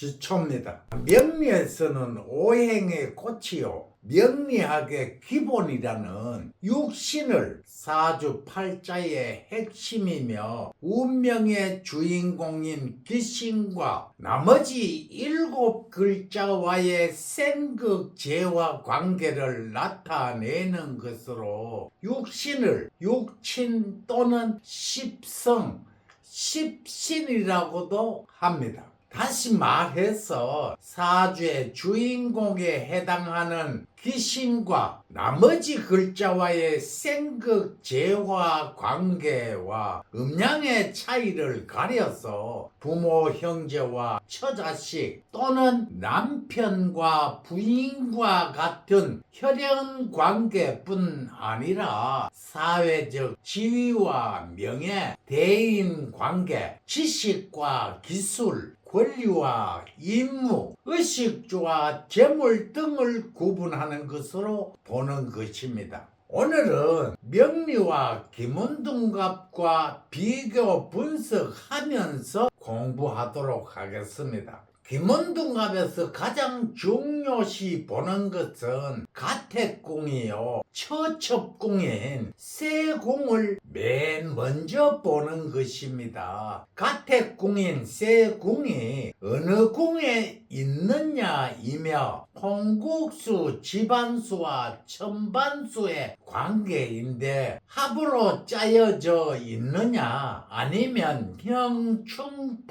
기초입니다. 명리에서는 오행의 꽃이요 명리학의 기본이라는 육신을 사주팔자의 핵심이며 운명의 주인공인 귀신과 나머지 7글자와의 생극재화 관계를 나타내는 것으로 육신을 육친 또는 십성, 십신이라고도 합니다. 다시 말해서 사주의 주인공에 해당하는 귀신과 나머지 글자와의 생극재화 관계와 음양의 차이를 가려서 부모, 형제와 처자식 또는 남편과 부인과 같은 혈연 관계뿐 아니라 사회적 지위와 명예, 대인 관계, 지식과 기술, 권리와 임무, 의식주와 재물 등을 구분하는 것으로 보는 것입니다. 오늘은 명리와 김원둥갑과 비교 분석하면서 공부하도록 하겠습니다. 김원둥갑에서 가장 중요시 보는 것은 가택궁이요 처첩궁인 세궁을 맨 먼저 보는 것입니다. 가택궁인 세궁이 어느 궁에 있느냐이며 홍국수, 지반수와 천반수의 관계인데 합으로 짜여져 있느냐 아니면 형충파해로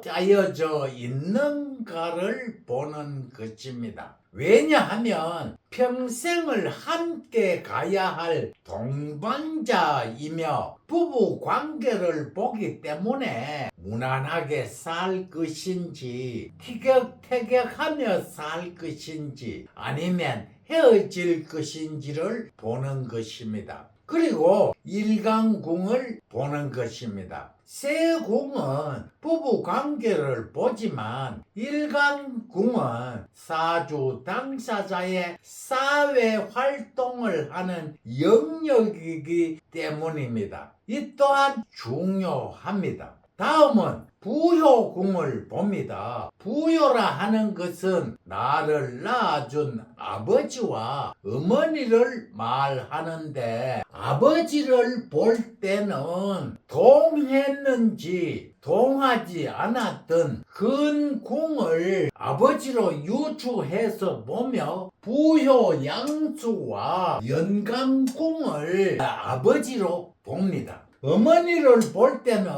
짜여져 있는가를 보는 것입니다. 왜냐하면 평생을 함께 가야 할 동반자이며 부부 관계를 보기 때문에 무난하게 살 것인지 티격태격하며 살 것인지 아니면 헤어질 것인지를 보는 것입니다. 그리고 일간궁을 보는 것입니다. 세궁은 부부 관계를 보지만 일간궁은 사주 당사자의 사회 활동을 하는 영역이기 때문입니다. 이 또한 중요합니다. 다음은 부효궁을 봅니다. 부효라 하는 것은 나를 낳아준 아버지와 어머니를 말하는데 아버지를 볼 때는 동했는지 동하지 않았던 큰 궁을 아버지로 유추해서 보며 부효양수와 연간궁을 아버지로 봅니다. 어머니를 볼 때는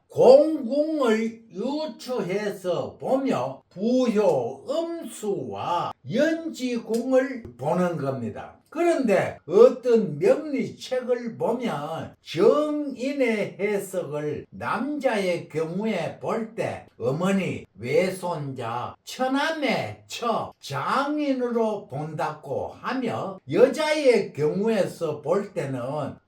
공궁을 유추해서 보며 부효 음수와 연지궁을 보는 겁니다. 그런데 어떤 명리책을 보면 정인의 해석을 남자의 경우에 볼 때 어머니, 외손자, 처남의 처, 장인으로 본다고 하며 여자의 경우에서 볼 때는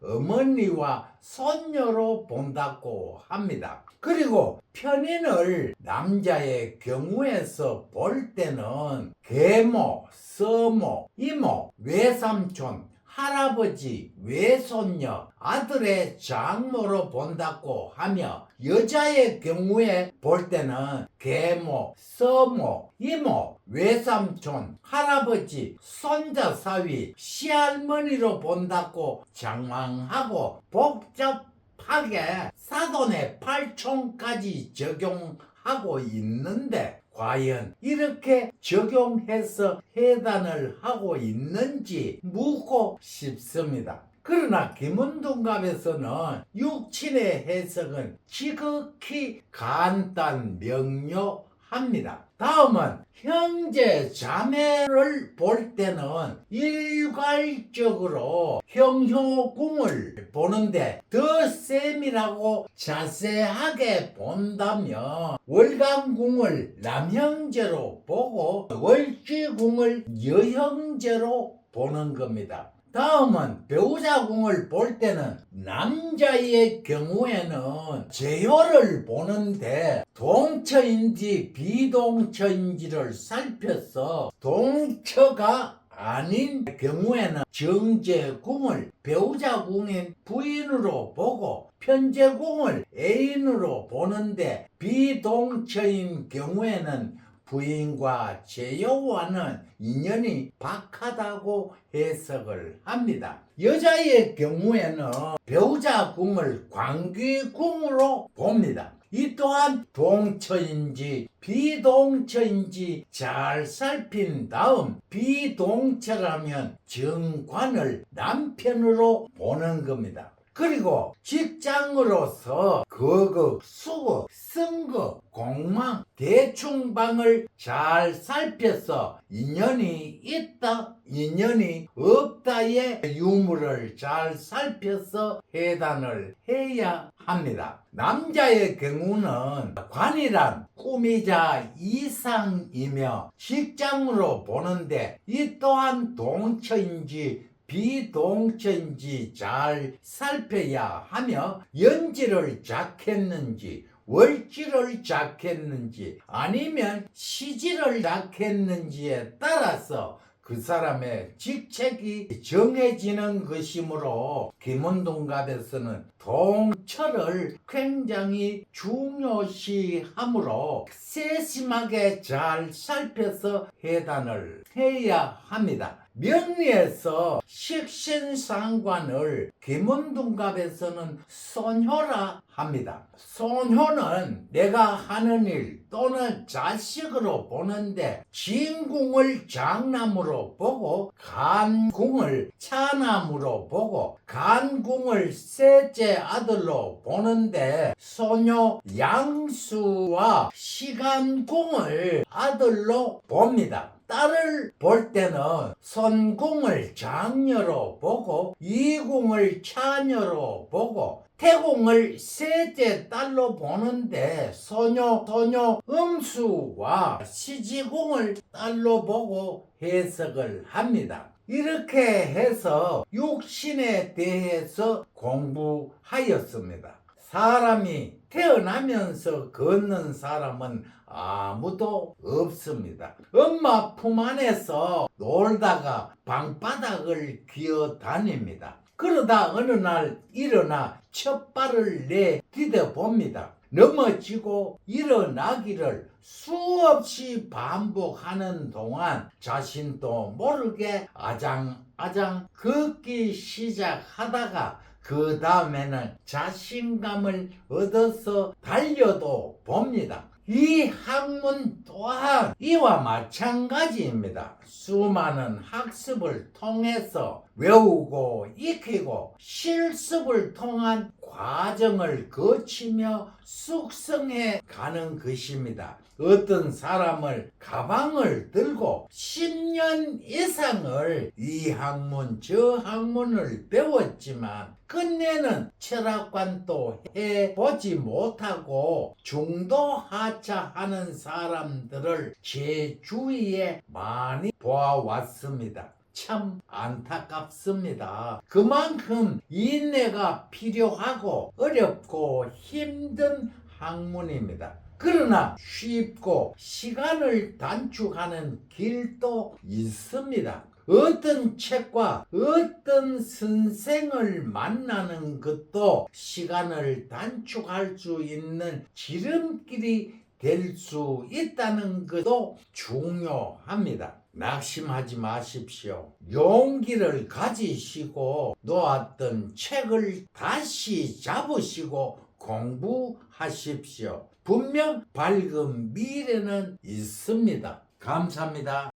어머니와 손녀로 본다고 합니다. 그리고 편인을 남자의 경우에서 볼 때는 계모, 서모, 이모, 외삼촌, 할아버지, 외손녀, 아들의 장모로 본다고 하며 여자의 경우에 볼 때는 계모, 서모, 이모, 외삼촌, 할아버지, 손자사위, 시할머니로 본다고 장황하고 복잡하게 사돈의 팔촌까지 적용하고 있는데 과연 이렇게 적용해서 해단을 하고 있는지 묻고 싶습니다. 그러나 김원둥갑에서는 육친의 해석은 지극히 간단 명료합니다. 다음은 형제 자매를 볼 때는 일괄적으로 형효궁을 보는데 더 세밀하고 자세하게 본다면 월간궁을 남형제로 보고 월쥐궁을 여형제로 보는 겁니다. 다음은 배우자궁을 볼 때는 남자의 경우에는 재효를 보는데 동처인지 비동처인지를 살펴서 동처가 아닌 경우에는 정제궁을 배우자궁인 부인으로 보고 편제궁을 애인으로 보는데 비동처인 경우에는 부인과 제요와는 인연이 박하다고 해석을 합니다. 여자의 경우에는 배우자궁을 관귀궁으로 봅니다. 이 또한 동처인지 비동처인지 잘 살핀 다음 비동처라면 정관을 남편으로 보는 겁니다. 그리고 직장으로서 거극, 수극, 승극, 공망, 대충방을 잘 살펴서 인연이 있다, 인연이 없다의 유무를 잘 살펴서 해단을 해야 합니다. 남자의 경우는 관이란 꿈이자 이상이며 직장으로 보는데 이 또한 동처인지 비동처인지 잘 살펴야 하며 연지를 작했는지 월지를 작했는지 아니면 시지를 작했는지에 따라서 그 사람의 직책이 정해지는 것이므로 김원동갑에서는 동처를 굉장히 중요시하므로 세심하게 잘 살펴서 해단을 해야 합니다. 명리에서 식신상관을 김원동갑에서는 손효라 합니다. 손효는 내가 하는 일 또는 자식으로 보는데 진궁을 장남으로 보고 간궁을 차남으로 보고 간궁을 셋째 아들로 보는데 손효 양수와 시간궁을 아들로 봅니다. 딸을 볼 때는 선궁을 장녀로 보고 이궁을 차녀로 보고 태궁을 셋째 딸로 보는데 소녀, 음수와 시지궁을 딸로 보고 해석을 합니다. 이렇게 해서 육신에 대해서 공부하였습니다. 사람이 태어나면서 걷는 사람은 아무도 없습니다. 엄마 품 안에서 놀다가 방바닥을 기어다닙니다. 그러다 어느 날 일어나 첫 발을 내디뎌 봅니다. 넘어지고 일어나기를 수없이 반복하는 동안 자신도 모르게 아장아장 걷기 시작하다가 그 다음에는 자신감을 얻어서 달려도 봅니다. 이 학문 또한 이와 마찬가지입니다. 수많은 학습을 통해서 외우고 익히고 실습을 통한 과정을 거치며 숙성해 가는 것입니다. 어떤 사람을 가방을 들고 10년 이상을 이 학문 저 학문을 배웠지만 끝내는 철학관도 해보지 못하고 중도하차하는 사람들을 제 주위에 많이 보아왔습니다. 참 안타깝습니다. 그만큼 인내가 필요하고 어렵고 힘든 학문입니다. 그러나 쉽고 시간을 단축하는 길도 있습니다. 어떤 책과 어떤 선생을 만나는 것도 시간을 단축할 수 있는 지름길이 될 수 있다는 것도 중요합니다. 낙심하지 마십시오. 용기를 가지시고 놓았던 책을 다시 잡으시고 공부하십시오. 분명 밝은 미래는 있습니다. 감사합니다.